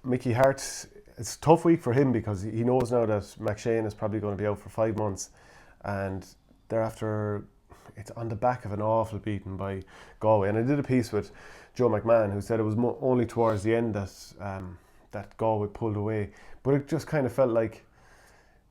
Mickey Hart, it's a tough week for him because he knows now that McShane is probably going to be out for 5 months, and thereafter it's on the back of an awful beating by Galway. And I did a piece with Joe McMahon, who said it was only towards the end that Galway pulled away, but it just kind of felt like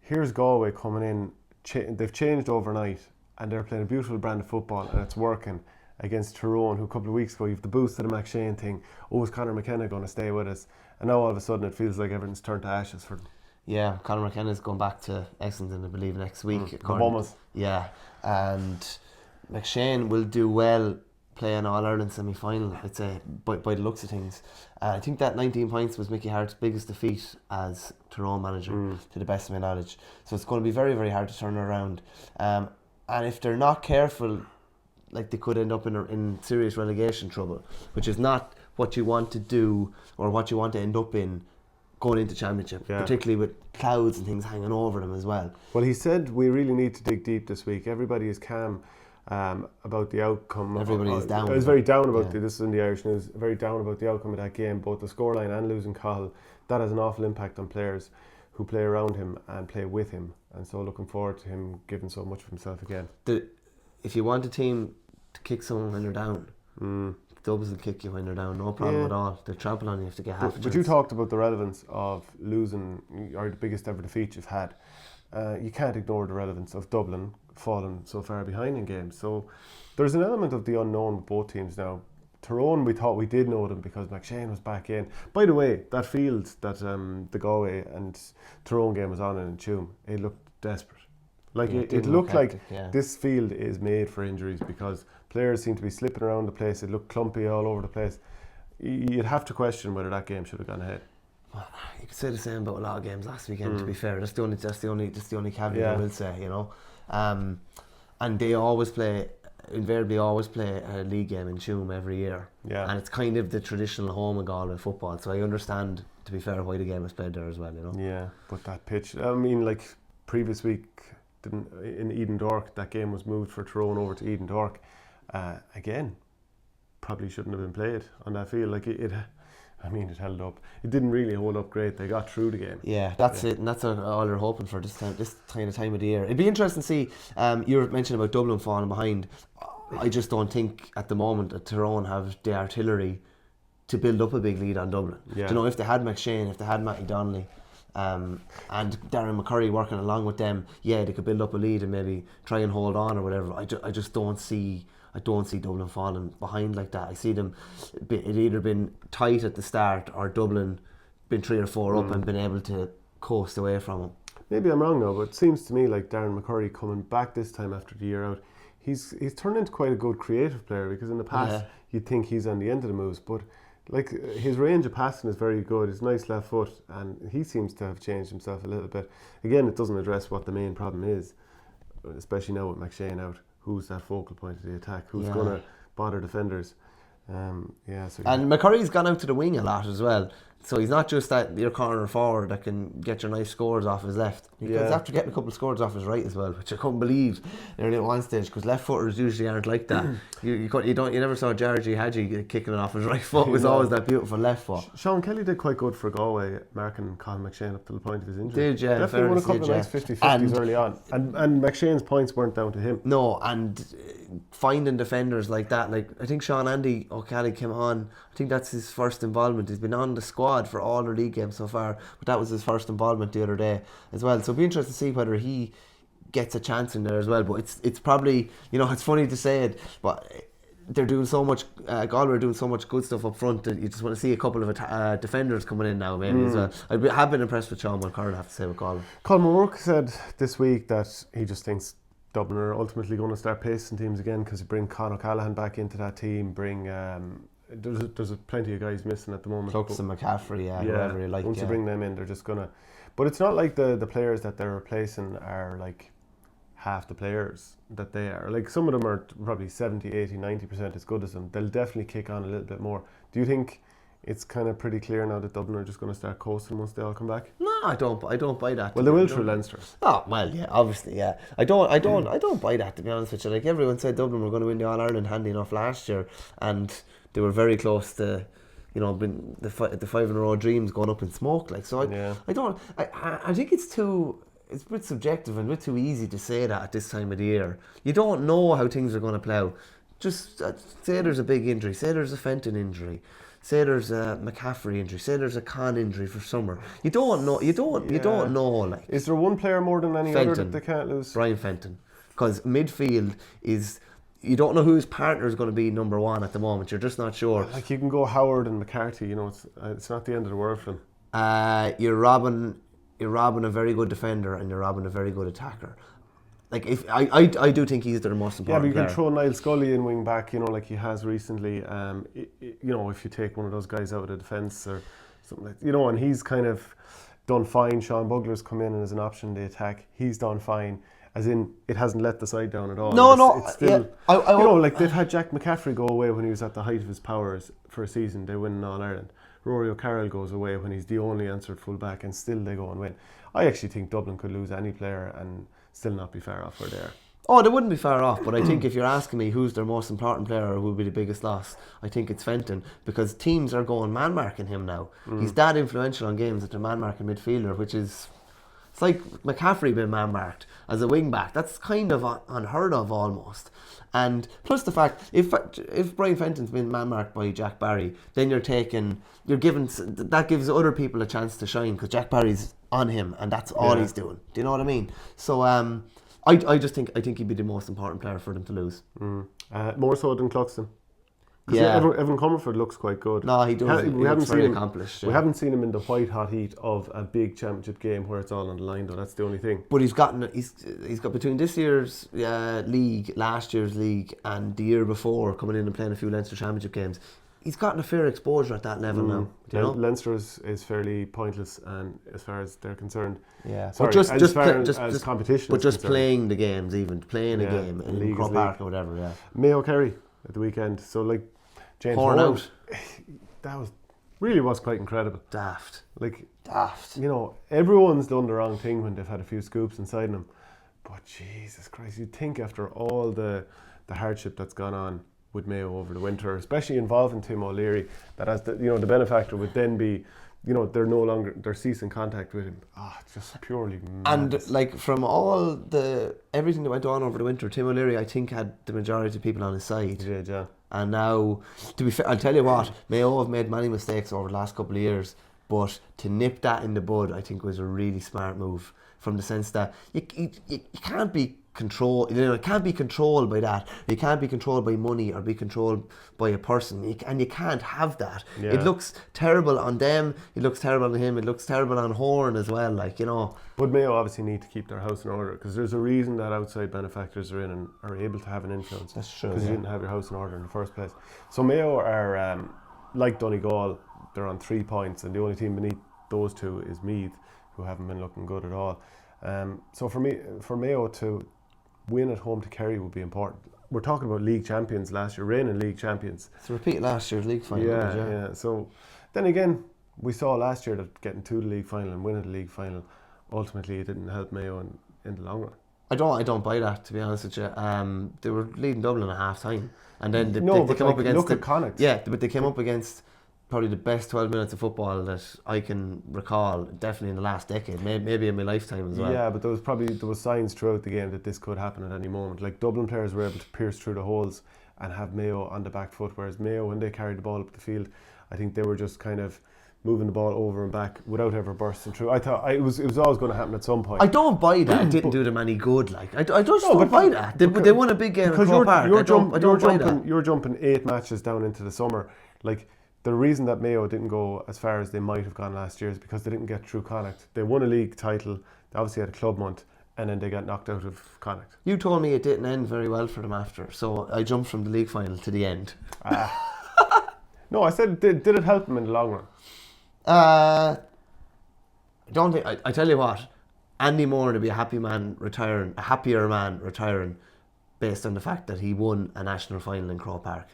here's Galway coming in, they've changed overnight and they're playing a beautiful brand of football and it's working against Tyrone, who a couple of weeks ago, you've the boost of the McShane thing, is Conor McKenna going to stay with us? And now all of a sudden it feels like everything's turned to ashes for them. Yeah, Conor McKenna's going back to Exington, I believe, next week. The Bombers. Yeah, and McShane will do well playing All-Ireland semi-final, I'd say, by the looks of things. I think that 19 points was Mickey Hart's biggest defeat as Tyrone manager, to the best of my knowledge. So it's going to be very, very hard to turn around. And if they're not careful, like, they could end up in serious relegation trouble, which is not what you want to do or what you want to end up in going into championship, particularly with clouds and things hanging over them as well. Well, he said we really need to dig deep this week. Everybody is calm about the outcome. Everybody is down. I was very down about this is in the Irish News, very down about the outcome of that game, both the scoreline and losing Cahill. That has an awful impact on players who play around him and play with him, and so looking forward to him giving so much of himself again. If you want a team to kick someone when they're down, Dubs will kick you when they're down, no problem at all. They'll trample on you if they get half a chance. But you talked about the relevance of losing, or the biggest ever defeat you've had. You can't ignore the relevance of Dublin falling so far behind in games. So there's an element of the unknown with both teams now. Tyrone, we thought we did know them because McShane was back in. By the way, that field that the Galway and Tyrone game was on in Tuam, it looked desperate. Like it looked like this field is made for injuries because players seem to be slipping around the place. It looked clumpy all over the place. You'd have to question whether that game should have gone ahead. Well, you could say the same about a lot of games last weekend. To be fair, that's the only caveat I will say. You know, and they invariably always play a league game in Tuam every year. Yeah, and it's kind of the traditional home of Galway football. So I understand, to be fair, why the game is played there as well. You know. Yeah, but that pitch. I mean, like previous week. In Eden Dork, that game was moved for Tyrone over to Eden Dork. Again, probably shouldn't have been played on that field. Like it held up. It didn't really hold up great. They got through the game. Yeah, that's it, and that's all they're hoping for this kind of time of the year. It'd be interesting to see. You were mentioning about Dublin falling behind. I just don't think at the moment that Tyrone have the artillery to build up a big lead on Dublin. Yeah. You know, if they had McShane, if they had Matty Donnelly. And Darren McCurry working along with them, they could build up a lead and maybe try and hold on or whatever. I just don't see Dublin falling behind like that. I see them it either been tight at the start or Dublin been 3 or 4 up and been able to coast away from them. Maybe I'm wrong though, but it seems to me like Darren McCurry coming back this time after the year out, he's turned into quite a good creative player, because in the past you'd think he's on the end of the moves, but like his range of passing is very good. His nice left foot, and he seems to have changed himself a little bit. Again, it doesn't address what the main problem is, especially now with McShane out. Who's that focal point of the attack? Who's going to bother defenders? And McCurry's gone out to the wing a lot as well. So he's not just your corner forward that can get your nice scores off his left. Because after getting a couple of scores off his right as well, which I couldn't believe nearly at one stage, because left footers usually aren't like that. you never saw Georgie Hadji kicking it off his right foot. It was always that beautiful left foot. Sean Kelly did quite good for Galway, marking Colin McShane up to the point of his injury. Did, yeah. Definitely won a couple of nice 50-50s early on. And McShane's points weren't down to him. No, and finding defenders like that, like I think Sean Andy O'Callaghan came on, I think that's his first involvement. He's been on the squad for all the league games so far, but that was his first involvement the other day as well. So it'll be interesting to see whether he gets a chance in there as well. But it's probably, you know, it's funny to say it, but they're doing so much, Galway are doing so much good stuff up front that you just want to see a couple of defenders coming in now maybe as well. I have been impressed with Sean Mulcairn, I have to say, with Galway. Colin O'Rourke said this week that he just thinks Dublin are ultimately going to start pacing teams again, because you bring Con O'Callaghan back into that team, bring there's plenty of guys missing at the moment. Clucks and McCaffrey, whoever you like. Once you bring them in, they're just gonna. But it's not like the players that they're replacing are like half the players that they are. Like some of them are probably 70, 80, 90% as good as them. They'll definitely kick on a little bit more. Do you think it's kind of pretty clear now that Dublin are just going to start coasting once they all come back? No, I don't buy that. Well, they will through Leinster. Oh well, yeah, obviously, yeah. I don't buy that, to be honest with you. Like, everyone said Dublin were going to win the All Ireland handy enough last year, and they were very close to been the 5 in a row dreams going up in smoke. Like, so I think it's a bit subjective and a bit too easy to say that at this time of the year. You don't know how things are going to play out. Just say there's a big injury, say there's a Fenton injury, say there's a McCaffrey injury, say there's a Con injury for summer. You don't know. You don't know. Like, is there one player more than any other that they can't lose? Brian Fenton, because midfield is. You don't know who his partner is going to be number one at the moment. You're just not sure. Like, you can go Howard and McCarthy. It's not the end of the world for them. You're robbing a very good defender and you're robbing a very good attacker. Like, if I do think he's the most important player. Yeah, but you can throw Niall Scully in wing back, like he has recently. If you take one of those guys out of the defence or something like, and he's kind of done fine. Sean Bugler's come in and as an option in the attack. He's done fine. As in, it hasn't let the side down at all. It's still, yeah. They've had Jack McCaffrey go away when he was at the height of his powers for a season. They win in All-Ireland. Rory O'Carroll goes away when he's the only answered full-back, and still they go and win. I actually think Dublin could lose any player and still not be far off where they are. Oh, they wouldn't be far off, but I think if you're asking me who's their most important player or who would be the biggest loss, I think it's Fenton, because teams are going man-marking him now. He's that influential on games that they're man-marking midfielder, which is... It's like McCaffrey being man-marked as a wing-back. That's kind of unheard of almost. And plus the fact, if Brian Fenton's been man-marked by Jack Barry, then that gives other people a chance to shine, because Jack Barry's on him and that's all he's doing. Do you know what I mean? So I think he'd be the most important player for them to lose. More so than Cluxton. Yeah, Evan Comerford looks quite good. No, he does. We haven't seen him accomplished. Yeah. We haven't seen him in the white hot heat of a big championship game where it's all on the line, though. That's the only thing. But he's got between this year's league, last year's league, and the year before, coming in and playing a few Leinster championship games. He's gotten a fair exposure at that level now. Do you know? Leinster is fairly pointless, and as far as they're concerned. Yeah, sorry, just competition. But just playing the games, even playing a game in Croke Park or whatever. Yeah. Mayo Kerry at the weekend. So like. James Horn out. That was quite incredible. Daft. Everyone's done the wrong thing when they've had a few scoops inside them. But Jesus Christ, you'd think after all the hardship that's gone on with Mayo over the winter, especially involving Tim O'Leary, that as the benefactor would then be, they're ceasing contact with him. It's just purely madness. And from everything that went on over the winter, Tim O'Leary, I think, had the majority of people on his side. He did, yeah. And now, to be fair, I'll tell you what, Mayo have made many mistakes over the last couple of years, but to nip that in the bud, I think was a really smart move, from the sense that you can't be controlled. It can't be controlled by that. You can't be controlled by money or be controlled by a person, and you can't have that. Yeah. It looks terrible on them. It looks terrible on him. It looks terrible on Horn as well. But Mayo obviously need to keep their house in order, because there's a reason that outside benefactors are in and are able to have an influence. That's true. Because you didn't have your house in order in the first place. So Mayo are like Donegal. They're on 3 points, and the only team beneath those two is Meath, who haven't been looking good at all. So for Mayo to win at home to Kerry would be important. We're talking about league champions last year, reigning league champions. It's a repeat last year's league final. Yeah. So then again, we saw last year that getting to the league final and winning the league final, ultimately it didn't help Mayo in the long run. I don't buy that, to be honest with you. They were leading Dublin at half time, and then they came up against. Look at Connacht. Yeah, but they came up against probably the best 12 minutes of football that I can recall, definitely in the last decade, maybe in my lifetime as well. Yeah, but there was signs throughout the game that this could happen at any moment. Like, Dublin players were able to pierce through the holes and have Mayo on the back foot, whereas Mayo, when they carried the ball up the field, I think they were just kind of moving the ball over and back without ever bursting through. I thought it was always going to happen at some point. I don't buy that. It didn't do them any good. I don't buy that. They won a big game in Croke Park. You're jumping 8 matches down into the summer. Like, the reason that Mayo didn't go as far as they might have gone last year is because they didn't get through Connacht. They won a league title, they obviously had a club month, and then they got knocked out of Connacht. You told me it didn't end very well for them after, so I jumped from the league final to the end. No, I said, did it help them in the long run? I don't think. I tell you what, Andy Moore to be a happier man retiring, based on the fact that he won a national final in Croke Park.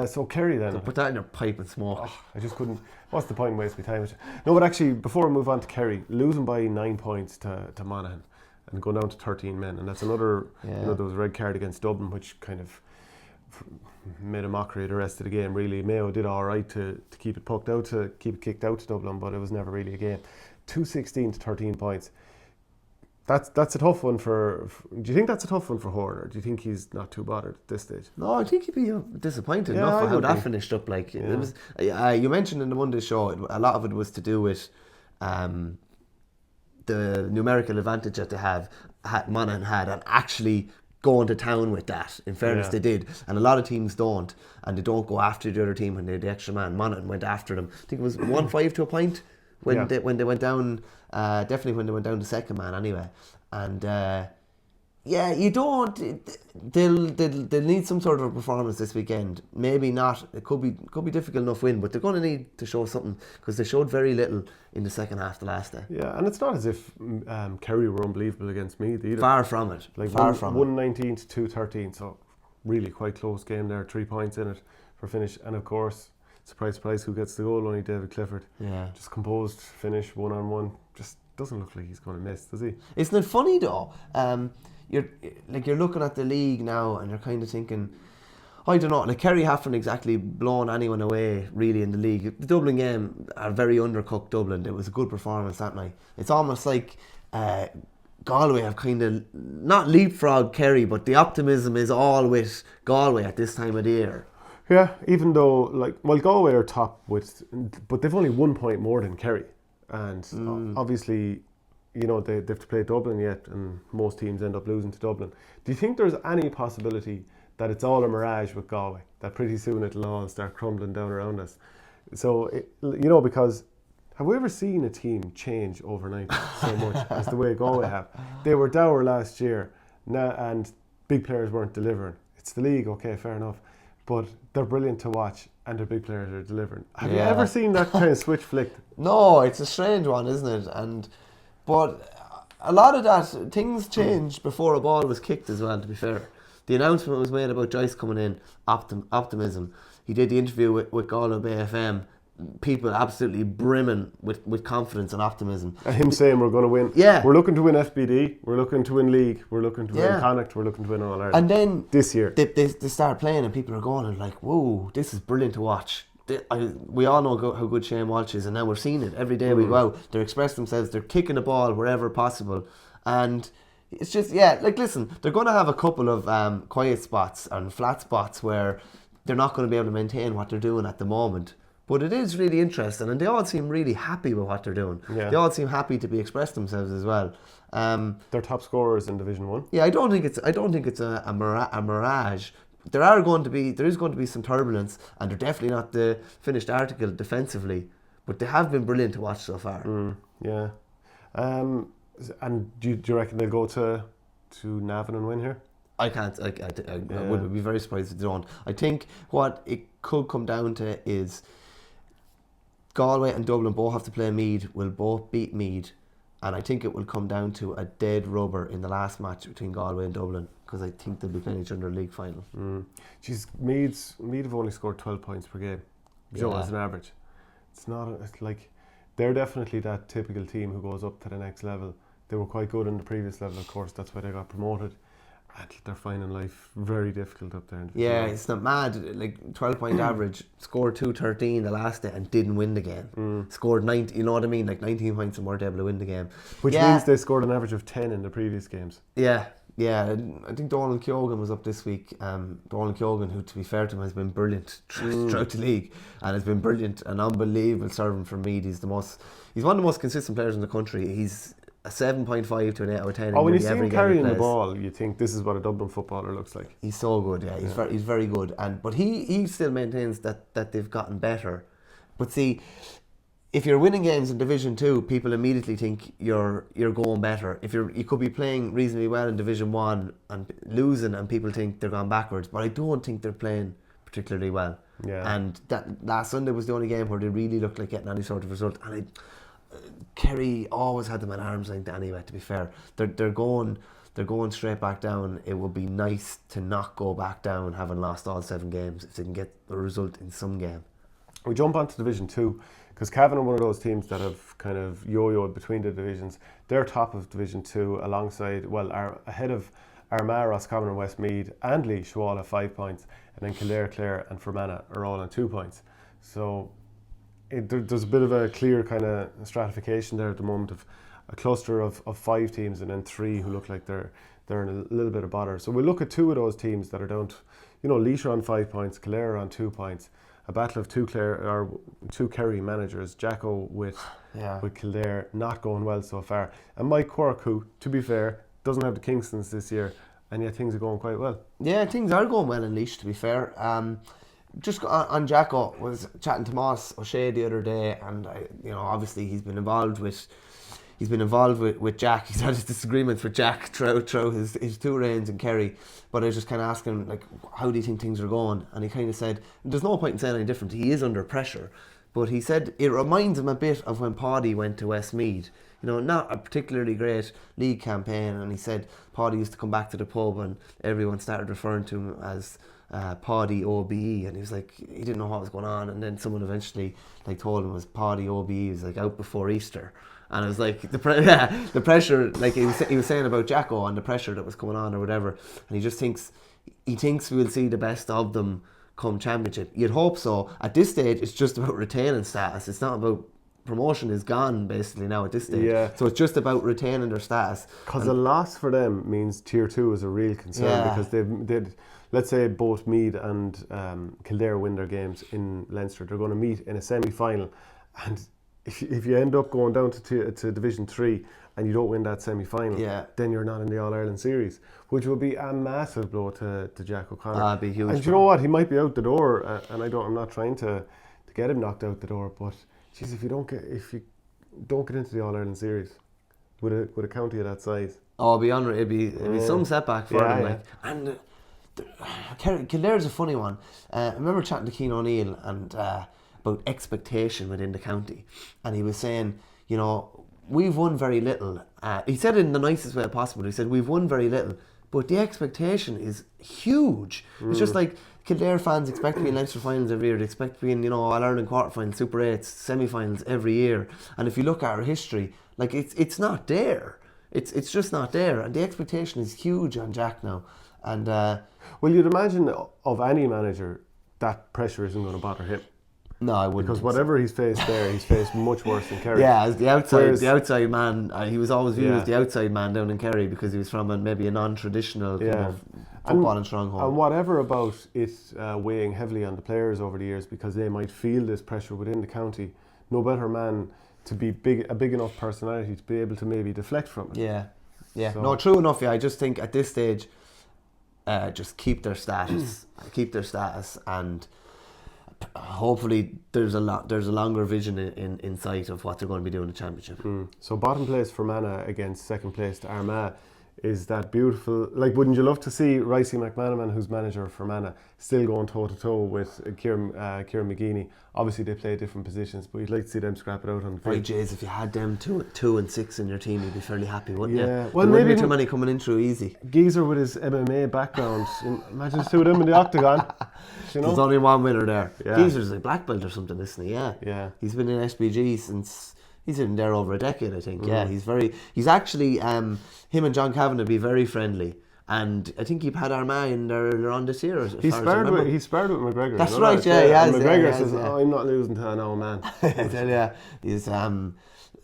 So Kerry then. So put that in your pipe and smoke. I just couldn't. What's the point in wasting my time? No, but actually, before we move on to Kerry, losing by 9 points to Monaghan and going down to 13 men, and that's another, there was a red card against Dublin, which kind of made a mockery of the rest of the game. Really, Mayo did all right to keep it pucked out, to keep it kicked out to Dublin, but it was never really a game. 2-16 to 13 points. That's a tough one for. Do you think that's a tough one for Horn, or do you think he's not too bothered at this stage? No, I think he'd be disappointed Yeah, enough I for how would that be. finished up. Like Yeah. it was, you mentioned in the Monday show, a lot of it was to do with the numerical advantage that they Monaghan had, and actually going to town with that. In fairness, Yeah. they did, and a lot of teams don't, and they don't go after the other team when they're the extra man. Monaghan went after them. I think it was 1-5 to a point when Yeah. they went down. Definitely when they went down to second man anyway, and. Yeah, you don't. They'll need some sort of a performance this weekend. Maybe not. It could be difficult enough win, but they're going to need to show something, because they showed very little in the second half the last day. Yeah, and it's not as if Kerry were unbelievable against Meath either. Far from it. Like Far from it. 119 to 213, so really quite close game there. 3 points in it for finish, and of course, surprise, surprise, who gets the goal? Only David Clifford. Yeah. Just composed finish, 1-on-1. Just doesn't look like he's going to miss, does he? Isn't it funny though? You're looking at the league now, and you're kind of thinking, I don't know. Like, Kerry haven't exactly blown anyone away really in the league. The Dublin game are very undercooked. Dublin. It was a good performance that night. It's almost like Galway have kind of not leapfrogged Kerry, but the optimism is all with Galway at this time of the year. Yeah, even though Galway are top but they've only 1 point more than Kerry, and obviously, you know, they have to play Dublin yet, and most teams end up losing to Dublin. Do you think there's any possibility that it's all a mirage with Galway, that pretty soon it'll all start crumbling down around us? So, because have we ever seen a team change overnight so much as the way Galway have? They were dour last year, and big players weren't delivering. It's the league, okay, fair enough, but they're brilliant to watch, and their big players are delivering. Have you ever seen that kind of switch flicked? No, it's a strange one, isn't it? But a lot of that, things changed before a ball was kicked as well, to be fair. The announcement was made about Joyce coming in, optimism. He did the interview with Galway Bay FM. People absolutely brimming with confidence and optimism. And him saying we're going to win. Yeah. We're looking to win FBD, we're looking to win League, we're looking to Yeah. win Connacht, we're looking to win All Ireland. And then this year. they start playing, and people are going and like, whoa, this is brilliant to watch. We all know how good Shane Walsh is, and now we're seeing it every day we go out. They're expressing themselves, they're kicking the ball wherever possible, and it's just, listen, they're going to have a couple of quiet spots and flat spots where they're not going to be able to maintain what they're doing at the moment, but it is really interesting, and they all seem really happy with what they're doing. Yeah. They all seem happy to be expressing themselves as well. They're top scorers in Division 1. Yeah, I don't think it's a mirage. There is going to be some turbulence, and they're definitely not the finished article defensively, but they have been brilliant to watch so far. Yeah. And do you reckon they'll go to Navan and win here? I can't. I would be very surprised if they don't. I think what it could come down to is Galway and Dublin both have to play Meath, will both beat Meath, and I think it will come down to a dead rubber in the last match between Galway and Dublin, because I think they'll be playing each other in the league final. Jeez, Meath have only scored 12 points per game, as an average. It's not. It's like they're definitely that typical team who goes up to the next level. They were quite good in the previous level, of course. That's why they got promoted. And they're finding life very difficult up there. Yeah, it's not mad. Like 12-point average, scored 213 the last day and didn't win the game. Scored 90, you know what I mean? Like 19 points and weren't able to win the game. Which means they scored an average of 10 in the previous games. Yeah. I think Donald Keoghan was up this week. Donald Keoghan, who, to be fair to him, has been brilliant throughout the league, and has been brilliant, an unbelievable servant for Meath. He's one of the most consistent players in the country. He's a 7.5 to an 8 out of 10. When you see him carrying the ball, you think this is what a Dublin footballer looks like. He's so good, yeah. He's very good, but he still maintains that they've gotten better. But see, if you're winning games in Division 2, people immediately think you're going better. If you could be playing reasonably well in Division 1 and losing, and people think they're going backwards. But I don't think they're playing particularly well. Yeah. And that last Sunday was the only game where they really looked like getting any sort of result. And Kerry always had them at arm's length anyway, to be fair. They're going straight back down. It would be nice to not go back down having lost all 7 games if they can get a result in some game. We jump onto Division 2 because Cavan are one of those teams that have kind of yo-yoed between the divisions. They're top of Division 2 are ahead of Armagh, Roscommon and Westmeath and Laois all have 5 points, and then Kildare, Clare and Fermanagh are all on 2 points. So there's a bit of a clear kind of stratification there at the moment of a cluster of 5 teams and then 3 who look like they're in a little bit of bother. So we'll look at 2 of those teams that are down to, Laois are on 5 points, Kildare are on 2 points. A battle of two Kerry managers, Jacko with Kildare, not going well so far. And Mike Quirk, who, to be fair, doesn't have the Kingstons this year, and yet things are going quite well. Yeah, things are going well in Laois, to be fair. Just on Jacko, was chatting to Moss O'Shea the other day, and obviously he's been involved with Jack. He's had his disagreements with Jack throughout his 2 reigns in Kerry. But I was just kind of asking him, like, how do you think things are going? And he kind of said, there's no point in saying any different. He is under pressure. But he said it reminds him a bit of when Paddy went to Westmeath. Not a particularly great league campaign. And he said Paddy used to come back to the pub and everyone started referring to him as Paddy OBE, and he was like, he didn't know what was going on. And then someone eventually told him it was Paddy OBE. He was like out before Easter. And it was like the pressure, like he was saying about Jacko and the pressure that was coming on or whatever. And he just thinks we'll see the best of them come championship. You'd hope so. At this stage, it's just about retaining status. It's not about promotion. Is gone basically now at this stage. Yeah. So it's just about retaining their status. Because a loss for them means Tier 2 is a real concern, because they'd let's say both Meath and Kildare win their games in Leinster. They're going to meet in a semi-final, and if you end up going down to Division 3 and you don't win that semi-final, then you're not in the All-Ireland series, which would be a massive blow to Jack O'Connor. That'd be huge. And you know what? He might be out the door, and I'm not trying to get him knocked out the door, but geez, if you don't get into the All-Ireland series with a county of that size, it'd be some setback for them. And Kildare's a funny one. I remember chatting to Cian O'Neill and about expectation within the county, and he was saying, we've won very little. He said it in the nicest way possible. He said we've won very little, but the expectation is huge. It's just like Kildare fans expect to be in Leinster finals every year. They expect to be in All-Ireland quarterfinals, Super 8s, semi-finals every year. And if you look at our history, it's not there. It's just not there, and the expectation is huge on Jack now. And well, you'd imagine of any manager that pressure isn't going to bother him. No, I wouldn't. Because whatever he's faced there, he's faced much worse in Kerry. Yeah, as the outside man, he was always viewed as the outside man down in Kerry because he was from maybe a non-traditional kind of footballing stronghold. And whatever about it weighing heavily on the players over the years, because they might feel this pressure within the county, no better man to be a big enough personality to be able to maybe deflect from it. Yeah. So. No, true enough. Yeah, I just think at this stage, just keep their status, and hopefully there's a longer vision in sight of what they're going to be doing in the championship. So bottom place Fermanagh against second place to Armagh is that beautiful. Like, wouldn't you love to see Ricey McManaman, who's manager of Fermanagh, still going toe to toe with Kieran McGeeney? Obviously they play different positions, but you'd like to see them scrap it out on the field. Right, Jays, if you had them 2 and 6 in your team, you'd be fairly happy, wouldn't you? Well, there wouldn't be too many coming in through easy. Geezer with his MMA background, imagine the 2 of them in the octagon. There's only one winner there. Geezer's a black belt or something, isn't he? Yeah. He's been in SBG since. He's been there over a decade, I think. Yeah, he's actually him and John Kavanagh be very friendly, and I think he had Armagh in there on this year. He sparred with McGregor. That's right. Yeah, and McGregor says, "I'm not losing to an old man." I tell you,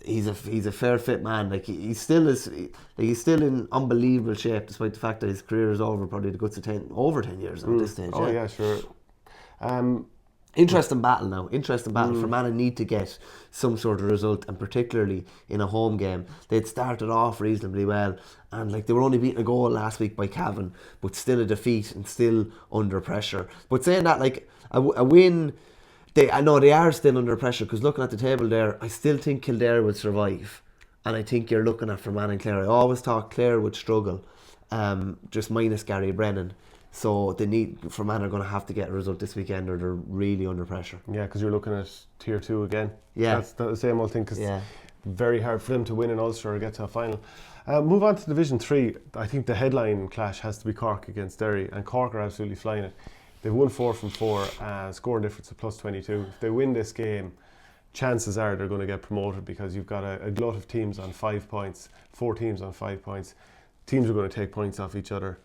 he's a fair fit man. Like he's still in unbelievable shape, despite the fact that his career is over. Probably the guts of over 10 years at this stage. Oh yeah, sure. Interesting battle now. Fermanagh need to get some sort of result, and particularly in a home game. They'd started off reasonably well, and they were only beaten a goal last week by Cavan, but still a defeat and still under pressure. But saying that, a win, they are still under pressure, because looking at the table there, I still think Kildare would survive, and I think you're looking at Fermanagh and Clare. I always thought Clare would struggle, just minus Gary Brennan. So Fermanagh are going to have to get a result this weekend, or they're really under pressure. Yeah, because you're looking at Tier 2 again. Yeah. That's the same old thing, because very hard for them to win in Ulster or get to a final. Move on to Division 3. I think the headline clash has to be Cork against Derry, and Cork are absolutely flying it. They've won 4 from 4, scoring difference of +22. If they win this game, chances are they're going to get promoted, because you've got a glut of teams on 5 points, 4 teams on 5 points. Teams are going to take points off each other.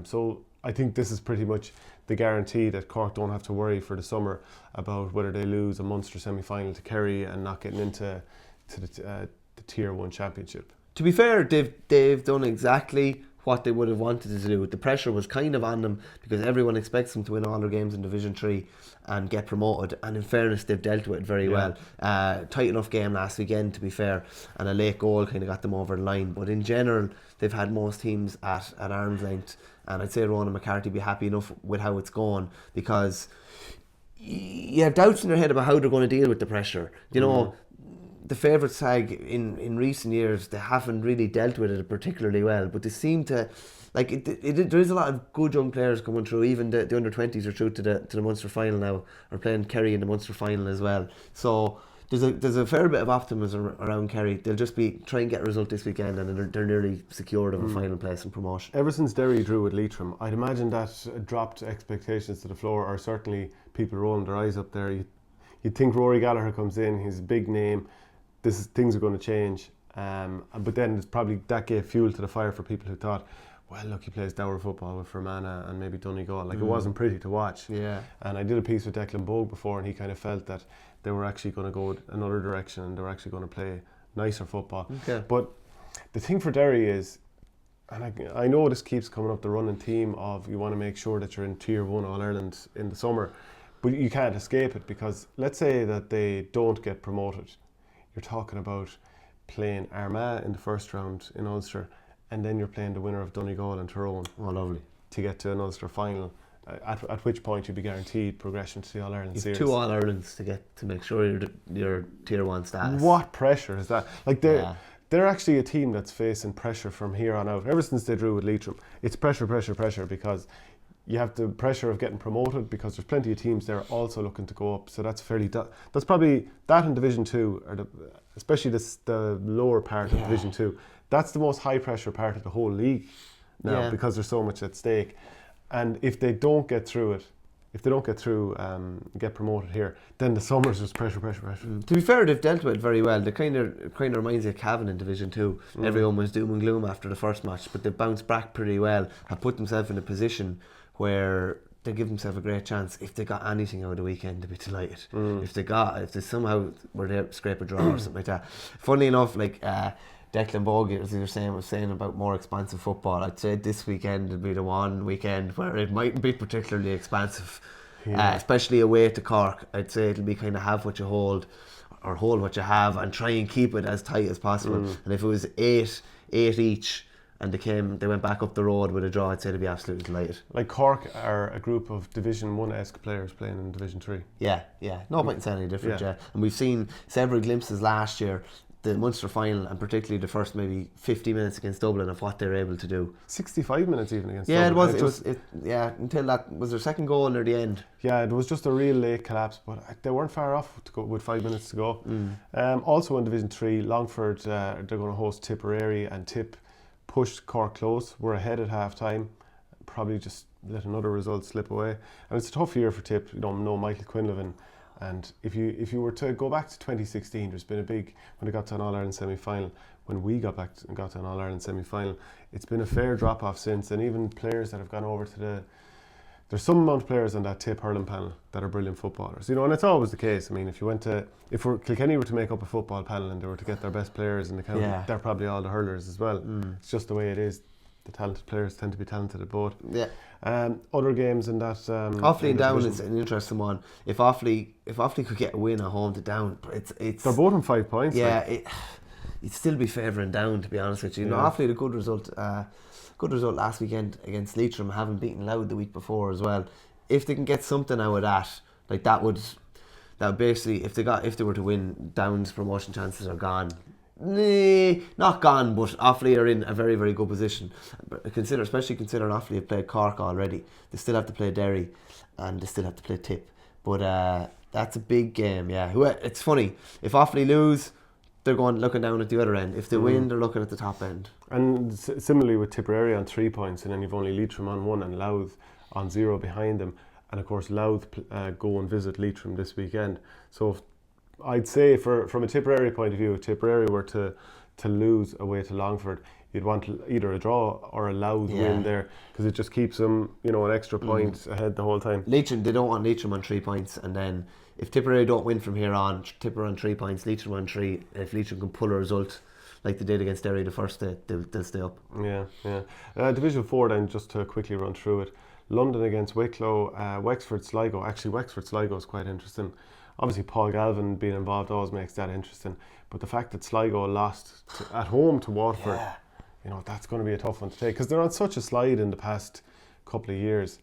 So I think this is pretty much the guarantee that Cork don't have to worry for the summer about whether they lose a Munster semi-final to Kerry and not getting into the Tier 1 championship. To be fair, they've done exactly what they would have wanted to do. The pressure was kind of on them because everyone expects them to win all their games in Division 3 and get promoted, and in fairness they've dealt with it very well. Tight enough game last weekend, to be fair, and a late goal kind of got them over the line, but in general they've had most teams at arm's length, and I'd say Ronan McCarthy be happy enough with how it's gone, because you have doubts in your head about how they're going to deal with the pressure. You know, the favourites tag in recent years, they haven't really dealt with it particularly well, but they seem to, like, there is a lot of good young players coming through. Even the under-20s are through to the Munster final now, or playing Kerry in the Munster final as well. So there's a fair bit of optimism around Kerry. They'll just try and get a result this weekend, and they're nearly secured of a final place and promotion. Ever since Derry drew with Leitrim, I'd imagine that dropped expectations to the floor, or certainly people rolling their eyes up there. You'd think Rory Gallagher comes in, he's a big name, things are going to change, but then it's probably that gave fuel to the fire for people who thought, well, look, he plays dour football with Fermanagh and maybe Donegal. Like, it wasn't pretty to watch. Yeah. And I did a piece with Declan Bogue before, and he kind of felt that they were actually going to go another direction and they were actually going to play nicer football. Okay. But the thing for Derry is, and I know this keeps coming up, the running theme of you want to make sure that you're in Tier 1 All-Ireland in the summer, but you can't escape it, because let's say that they don't get promoted. You're talking about playing Armagh in the first round in Ulster, and then you're playing the winner of Donegal and Tyrone. Oh, lovely. To get to an Ulster final, at which point you'd be guaranteed progression to the All-Ireland series. 2 All-Irelands to make sure you're Tier 1 status. What pressure is that? Like, they're actually a team that's facing pressure from here on out. Ever since they drew with Leitrim, it's pressure, because you have the pressure of getting promoted, because there's plenty of teams there also looking to go up. So that's that's probably that in Division 2, or especially the lower part of Division 2. That's the most high pressure part of the whole league now, because there's so much at stake. And if they don't get through it, get promoted here, then the summer's just pressure. To be fair, they've dealt with it very well. They kind of reminds you of Cavan in Division 2. Everyone was doom and gloom after the first match, but they bounced back pretty well, have put themselves in a position where they give themselves a great chance. If they got anything out of the weekend, they'd be delighted. If they somehow were there to scrape a draw or something like that. Funnily enough, like Declan Bogue, as you were saying about more expansive football, I'd say this weekend would be the one weekend where it mightn't be particularly expansive, especially away to Cork. I'd say it'll be kind of have what you hold, or hold what you have, and try and keep it as tight as possible. And if it was eight each, and they went back up the road with a draw, I'd say they'd be absolutely delighted. Like, Cork are a group of Division 1-esque players playing in Division 3. Yeah. No point in saying any different, And we've seen several glimpses last year, the Munster final, and particularly the first maybe 50 minutes against Dublin, of what they're able to do. 65 minutes even against Dublin. It was until that was their second goal near the end. Yeah, it was just a real late collapse, but they weren't far off to go with 5 minutes to go. Also in Division 3, Longford, they're going to host Tipperary, and Tip pushed Cork close. We're ahead at half time, probably just let another result slip away. And it's a tough year for Tip. No Michael Quinlivan. And if you were to go back to 2016, there's been a big, when they got to an All-Ireland semi-final, when we got to an All-Ireland semi-final, it's been a fair drop-off since. And even players that have gone over to there's some amount of players on that Tip hurling panel that are brilliant footballers, and it's always the case. I mean, if Kilkenny were to make up a football panel and they were to get their best players in the county, they're probably all the hurlers as well. It's just the way it is. The talented players tend to be talented at both. Other games in that Offaly and Down is an interesting one. If Offaly could get a win at home to Down, it's they're both on 5 points. Yeah, you'd still be favouring Down, to be honest with you. Offaly had a good result last weekend against Leitrim, having beaten Louth the week before as well. If they can get something out of that, like that would basically, if they were to win, Down's promotion chances are gone. Not gone, but Offaly are in a very, very good position. Especially considering Offaly have played Cork already. They still have to play Derry, and they still have to play Tip. But that's a big game. Yeah, it's funny. If Offaly lose, they're looking down at the other end. If they win, they're looking at the top end. And similarly with Tipperary on 3 points, and then you've only Leitrim on 1 and Louth on 0 behind them. And of course, Louth go and visit Leitrim this weekend. So I'd say from a Tipperary point of view, if Tipperary were to to lose away to Longford. You'd want either a draw or a Louth win there, because it just keeps them, you know, an extra point ahead the whole time. Leitrim, they don't want Leitrim on 3 points, and then if Tipperary don't win from here on, Tipperary on 3 points, Leitrim on 3. If Leitrim can pull a result like they did against Derry the first day, they'll stay up. Division 4 then, just to quickly run through it. London against Wicklow, Wexford Sligo. Actually, Wexford Sligo is quite interesting. Obviously, Paul Galvin being involved always makes that interesting. But the fact that Sligo lost at home to Waterford, you know, that's going to be a tough one to take, because they're on such a slide in the past couple of years.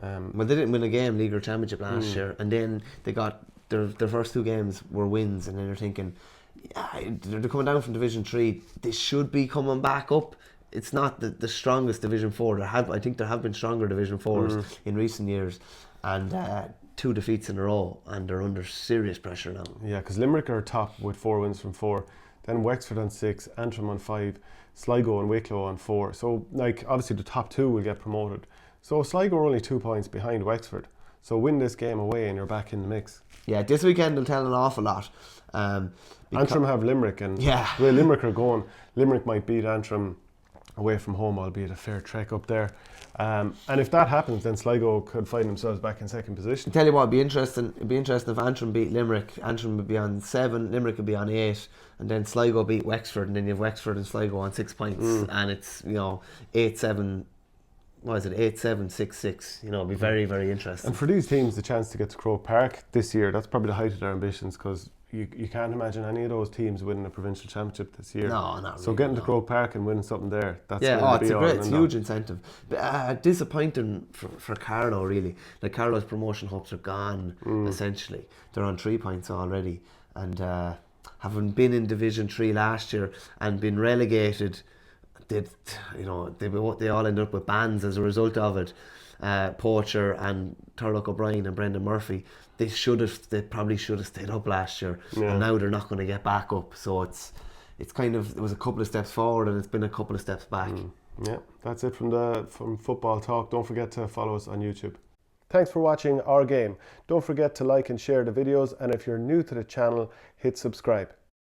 Well, they didn't win a game, League or Championship last year, and then they got their first 2 games were wins, and then they're thinking, they're coming down from Division 3. They should be coming back up. It's not the strongest Division 4. I think there have been stronger Division 4s in recent years, and 2 defeats in a row, and they're under serious pressure now. Yeah, because Limerick are top with 4 wins from 4. Then Wexford on 6, Antrim on 5, Sligo and Wicklow on 4. So, like, obviously the top 2 will get promoted. So Sligo are only 2 points behind Wexford. So win this game away and you're back in the mix. Yeah, this weekend will tell an awful lot. Antrim have Limerick, and the way Limerick are going, Limerick might beat Antrim away from home, albeit a fair trek up there. And if that happens, then Sligo could find themselves back in second position. I tell you what, it'd be interesting if Antrim beat Limerick. Antrim would be on 7, Limerick would be on 8, and then Sligo beat Wexford, and then you have Wexford and Sligo on 6 points, and it's, you know, 8-7. What is it? 8-7, 6-6. You know, it'd be very, very interesting. And for these teams, the chance to get to Croke Park this year, that's probably the height of their ambitions, because you can't imagine any of those teams winning a provincial championship this year. No, not really. So getting to Croke Park and winning something there, that's it's a huge incentive. But, disappointing for Carlow, really. Like, Carlow's promotion hopes are gone, essentially. They're on 3 points already, and having been in Division 3 last year and been relegated, they all ended up with bans as a result of it. Poacher and Turlock O'Brien and Brendan Murphy, they probably should have stayed up last year, and now they're not going to get back up. So it's kind of, it was a couple of steps forward and it's been a couple of steps back. Yeah, that's it from Football Talk. Don't forget to follow us on YouTube. Thanks for watching Our Game. Don't forget to like and share the videos, and if you're new to the channel, hit subscribe.